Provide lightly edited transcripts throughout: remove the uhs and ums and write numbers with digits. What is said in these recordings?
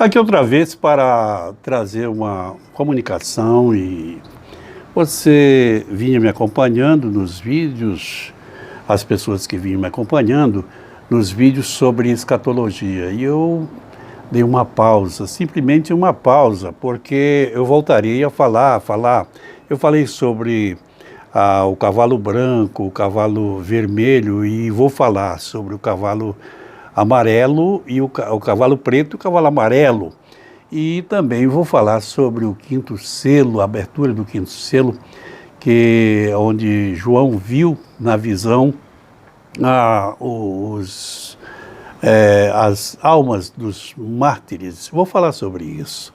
Aqui outra vez para trazer uma comunicação e você vinha me acompanhando nos vídeos, as pessoas que vinham me acompanhando nos vídeos sobre escatologia. E eu dei uma pausa, simplesmente uma pausa, porque eu voltaria a falar. Eu falei sobre o cavalo branco, o cavalo vermelho e vou falar sobre o cavalo amarelo e o cavalo preto e o cavalo amarelo. E também vou falar sobre o quinto selo, a abertura do quinto selo, onde João viu na visão as almas dos mártires. Vou falar sobre isso.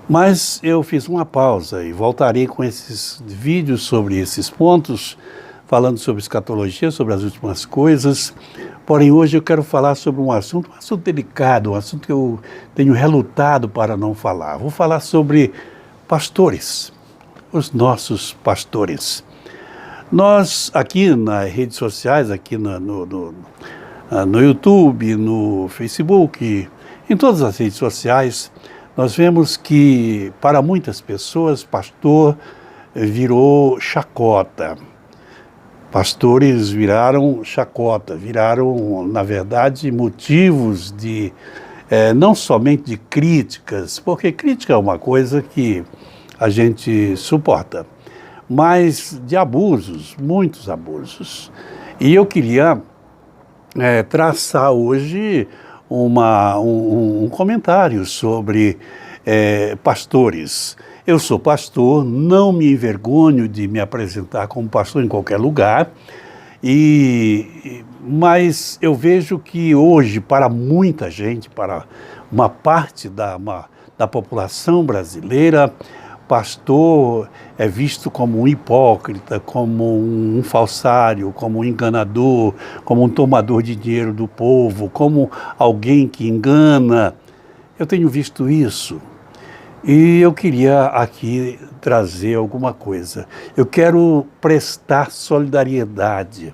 Mas eu fiz uma pausa e voltarei com esses vídeos sobre esses pontos, falando sobre escatologia, sobre as últimas coisas. Porém, hoje eu quero falar sobre um assunto delicado, um assunto que eu tenho relutado para não falar. Vou falar sobre pastores, os nossos pastores. Nós, aqui nas redes sociais, aqui no YouTube, no Facebook, em todas as redes sociais, nós vemos que, para muitas pessoas, pastor virou chacota. Pastores viraram chacota, viraram, na verdade, motivos de, não somente de críticas, porque crítica é uma coisa que a gente suporta, mas de abusos, muitos abusos. E eu queria traçar hoje um comentário sobre pastores. Eu sou pastor, não me envergonho de me apresentar como pastor em qualquer lugar, mas eu vejo que hoje, para muita gente, para uma parte da população brasileira, pastor é visto como um hipócrita, como um falsário, como um enganador, como um tomador de dinheiro do povo, como alguém que engana. Eu tenho visto isso. E eu queria aqui trazer alguma coisa. Eu quero prestar solidariedade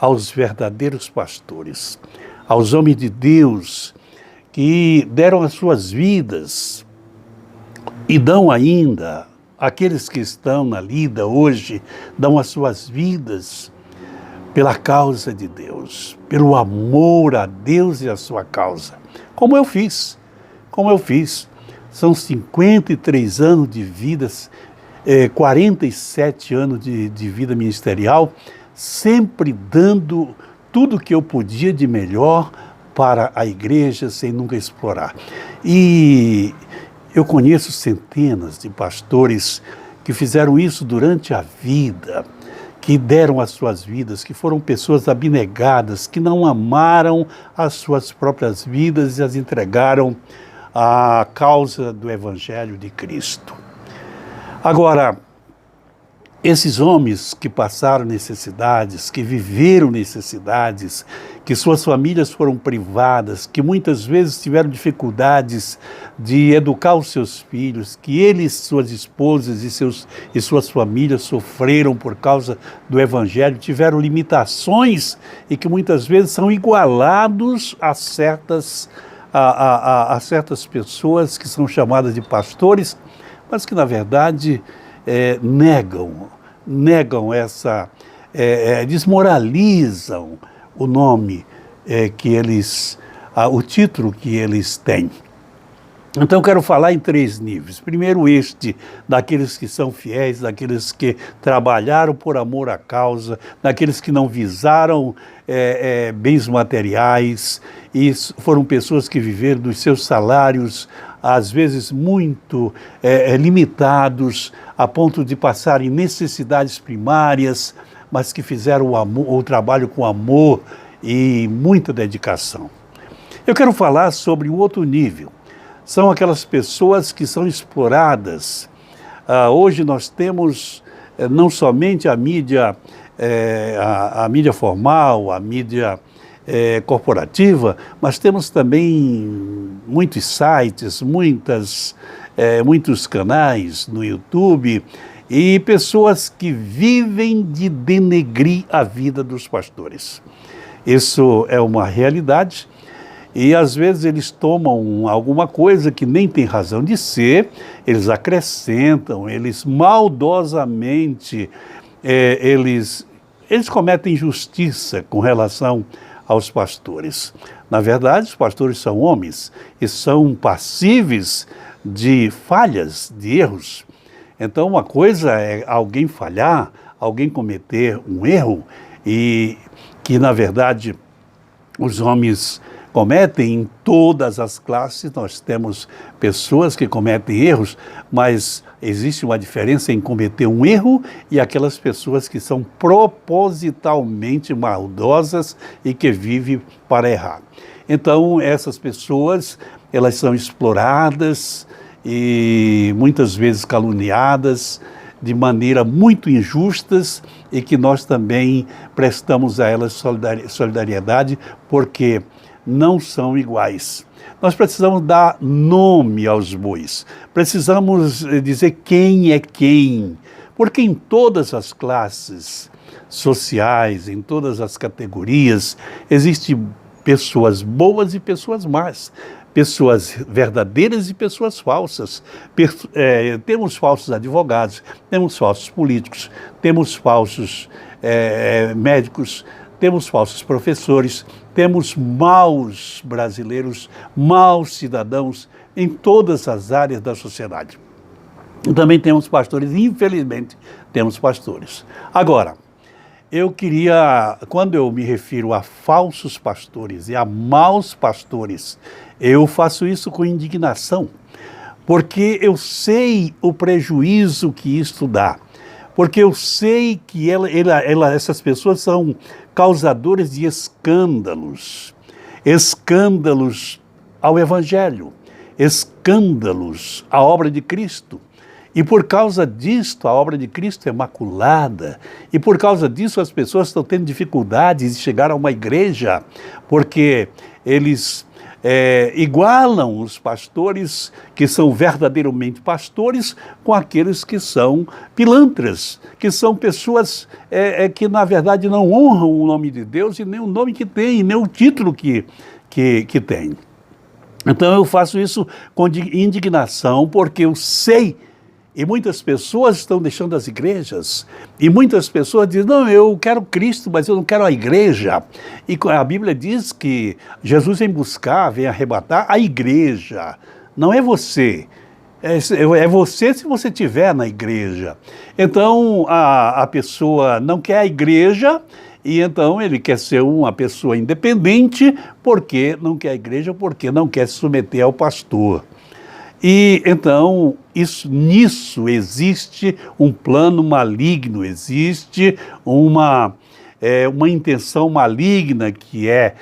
aos verdadeiros pastores, aos homens de Deus que deram as suas vidas e dão ainda, aqueles que estão na lida hoje, dão as suas vidas pela causa de Deus, pelo amor a Deus e a sua causa, como eu fiz. São 53 anos de vida, 47 anos de vida ministerial, sempre dando tudo o que eu podia de melhor para a igreja, sem nunca explorar. E eu conheço centenas de pastores que fizeram isso durante a vida, que deram as suas vidas, que foram pessoas abnegadas, que não amaram as suas próprias vidas e as entregaram a causa do Evangelho de Cristo. Agora, esses homens que passaram necessidades, que viveram necessidades, que suas famílias foram privadas, que muitas vezes tiveram dificuldades de educar os seus filhos, que eles, suas esposas e suas famílias sofreram por causa do Evangelho, tiveram limitações e que muitas vezes são igualados a certas pessoas que são chamadas de pastores, mas que na verdade negam desmoralizam o nome o título que eles têm. Então eu quero falar em 3 níveis. Primeiro, daqueles que são fiéis, daqueles que trabalharam por amor à causa, daqueles que não visaram bens materiais, e foram pessoas que viveram dos seus salários, às vezes muito limitados, a ponto de passarem necessidades primárias, mas que fizeram o trabalho com amor e muita dedicação. Eu quero falar sobre um outro nível. São aquelas pessoas que são exploradas. Hoje nós temos não somente a mídia formal, a mídia corporativa, mas temos também muitos sites, muitos canais no YouTube e pessoas que vivem de denegrir a vida dos pastores. Isso é uma realidade. E às vezes eles tomam alguma coisa que nem tem razão de ser, eles acrescentam, eles maldosamente, eles cometem injustiça com relação aos pastores. Na verdade, os pastores são homens e são passíveis de falhas, de erros. Então, uma coisa é alguém falhar, alguém cometer um erro, e que, na verdade, os homens cometem em todas as classes. Nós temos pessoas que cometem erros, mas existe uma diferença em cometer um erro e aquelas pessoas que são propositalmente maldosas e que vivem para errar. Então, essas pessoas, elas são exploradas e muitas vezes caluniadas de maneira muito injustas, e que nós também prestamos a elas solidariedade, porque não são iguais. Nós precisamos dar nome aos bois, precisamos dizer quem é quem, porque em todas as classes sociais, em todas as categorias, existem pessoas boas e pessoas más, pessoas verdadeiras e pessoas falsas. Temos falsos advogados, temos falsos políticos, temos falsos médicos, temos falsos professores, temos maus brasileiros, maus cidadãos em todas as áreas da sociedade. Também temos pastores, infelizmente, temos pastores. Agora, eu queria, quando eu me refiro a falsos pastores e a maus pastores, eu faço isso com indignação, porque eu sei o prejuízo que isto dá, porque eu sei que essas pessoas são causadores de escândalos ao Evangelho, escândalos à obra de Cristo. E por causa disto, a obra de Cristo é maculada. E por causa disso, as pessoas estão tendo dificuldades de chegar a uma igreja, porque eles igualam os pastores que são verdadeiramente pastores com aqueles que são pilantras, que são pessoas que, na verdade, não honram o nome de Deus e nem o nome que tem, nem o título que tem. Então, eu faço isso com indignação, porque eu sei. E muitas pessoas estão deixando as igrejas, e muitas pessoas dizem, não, eu quero Cristo, mas eu não quero a igreja. E a Bíblia diz que Jesus vem buscar, vem arrebatar a igreja, não é você. É você se você estiver na igreja. Então, a pessoa não quer a igreja, e então ele quer ser uma pessoa independente, porque não quer a igreja, porque não quer se submeter ao pastor. E então, nisso existe um plano maligno, existe uma intenção maligna que é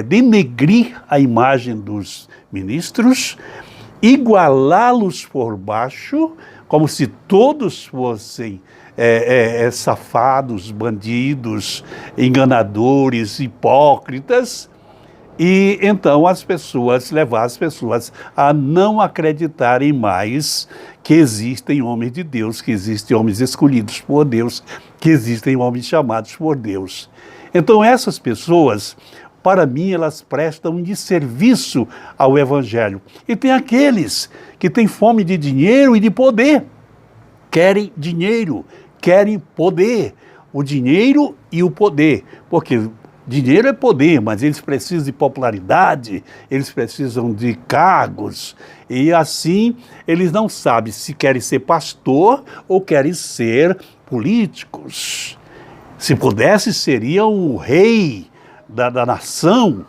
denegrir a imagem dos ministros, igualá-los por baixo, como se todos fossem safados, bandidos, enganadores, hipócritas. E então levar as pessoas a não acreditarem mais que existem homens de Deus, que existem homens escolhidos por Deus, que existem homens chamados por Deus. Então essas pessoas, para mim, elas prestam um desserviço ao Evangelho. E tem aqueles que têm fome de dinheiro e de poder, querem dinheiro, querem poder, o dinheiro e o poder, porque dinheiro é poder, mas eles precisam de popularidade, eles precisam de cargos, e assim eles não sabem se querem ser pastor ou querem ser políticos. Se pudesse, seriam o rei da nação,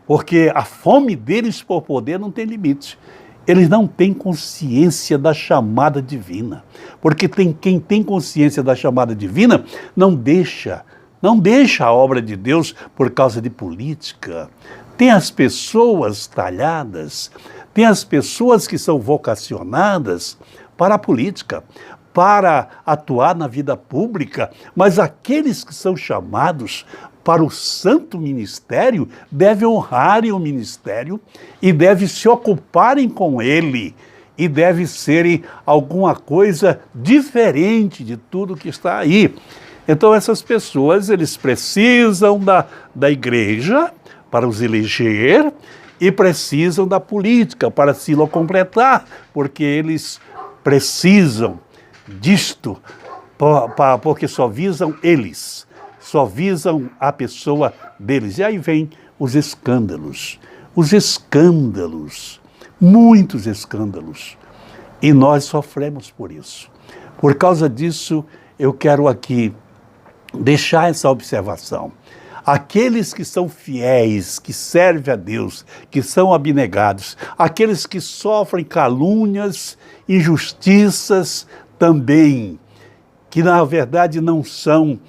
porque a fome deles por poder não tem limite. Eles não têm consciência da chamada divina, porque quem tem consciência da chamada divina não deixa a obra de Deus por causa de política. Tem as pessoas talhadas, tem as pessoas que são vocacionadas para a política, para atuar na vida pública, mas aqueles que são chamados para o santo ministério devem honrarem o ministério e devem se ocuparem com ele e devem serem alguma coisa diferente de tudo que está aí. Então essas pessoas, eles precisam da igreja para os eleger e precisam da política para se completar, porque eles precisam disto, porque só visam eles, só visam a pessoa deles. E aí vem os escândalos, muitos escândalos. E nós sofremos por isso. Por causa disso, eu quero aqui deixar essa observação. Aqueles que são fiéis, que servem a Deus, que são abnegados, aqueles que sofrem calúnias, injustiças também, que na verdade não são,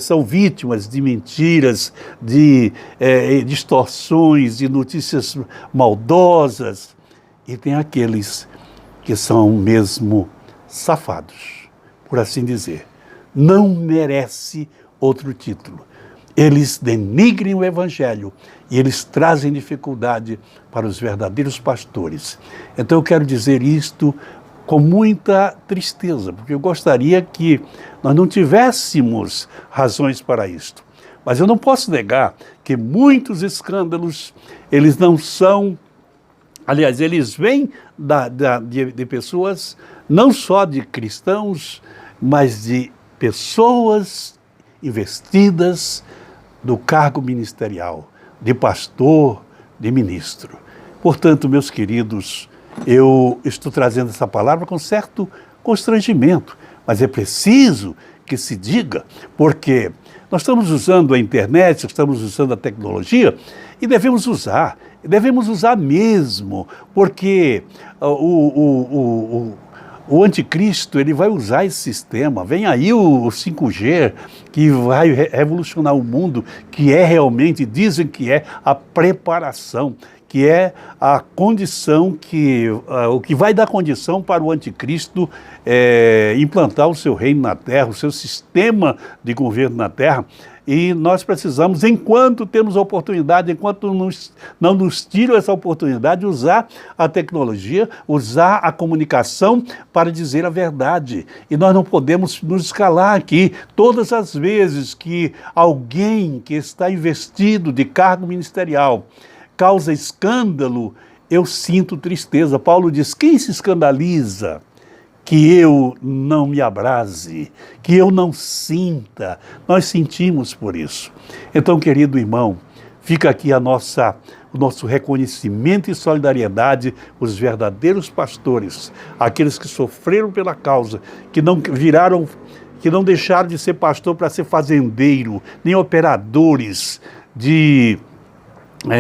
são vítimas de mentiras, de distorções, de notícias maldosas. E tem aqueles que são mesmo safados, por assim dizer. Não merece outro título. Eles denigrem o Evangelho e eles trazem dificuldade para os verdadeiros pastores. Então eu quero dizer isto com muita tristeza, porque eu gostaria que nós não tivéssemos razões para isto. Mas eu não posso negar que muitos escândalos, eles não são, aliás, eles vêm de pessoas, não só de cristãos, mas de pessoas investidas do cargo ministerial, de pastor, de ministro. Portanto, meus queridos, eu estou trazendo essa palavra com certo constrangimento, mas é preciso que se diga, porque nós estamos usando a internet, estamos usando a tecnologia e devemos usar mesmo, porque o anticristo, ele vai usar esse sistema. Vem aí o 5G, que vai revolucionar o mundo, que é realmente, dizem que é a preparação, que é a condição, o que vai dar condição para o anticristo implantar o seu reino na terra, o seu sistema de governo na terra. E nós precisamos, enquanto temos a oportunidade, enquanto não nos tiram essa oportunidade, usar a tecnologia, usar a comunicação para dizer a verdade. E nós não podemos nos escalar aqui. Todas as vezes que alguém que está investido de cargo ministerial causa escândalo, eu sinto tristeza. Paulo diz: quem se escandaliza? Que eu não me abrase, que eu não sinta. Nós sentimos por isso. Então, querido irmão, fica aqui o nosso reconhecimento e solidariedade, os verdadeiros pastores, aqueles que sofreram pela causa, que não deixaram de ser pastor para ser fazendeiro, nem operadores de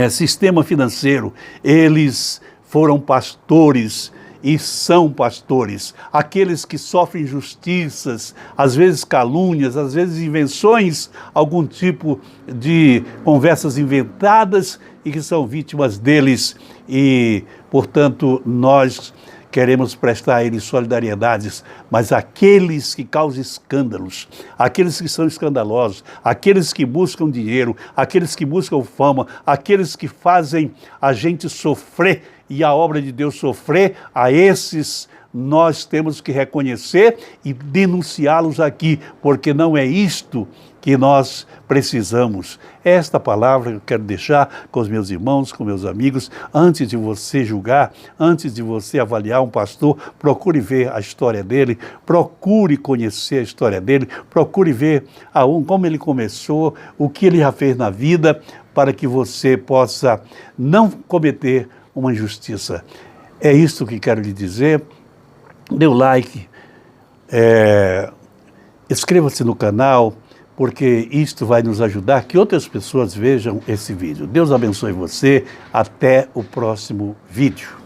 sistema financeiro. Eles foram pastores e são pastores, aqueles que sofrem injustiças, às vezes calúnias, às vezes invenções, algum tipo de conversas inventadas e que são vítimas deles. E, portanto, nós queremos prestar a eles solidariedades, mas aqueles que causam escândalos, aqueles que são escandalosos, aqueles que buscam dinheiro, aqueles que buscam fama, aqueles que fazem a gente sofrer e a obra de Deus sofrer, a esses nós temos que reconhecer e denunciá-los aqui, porque não é isto que nós precisamos. Esta palavra eu quero deixar com os meus irmãos, com meus amigos. Antes de você julgar, antes de você avaliar um pastor, procure ver a história dele, procure conhecer a história dele, procure ver como ele começou, o que ele já fez na vida, para que você possa não cometer uma injustiça. É isso que quero lhe dizer. Dê o like, inscreva-se no canal, porque isto vai nos ajudar que outras pessoas vejam esse vídeo. Deus abençoe você. Até o próximo vídeo.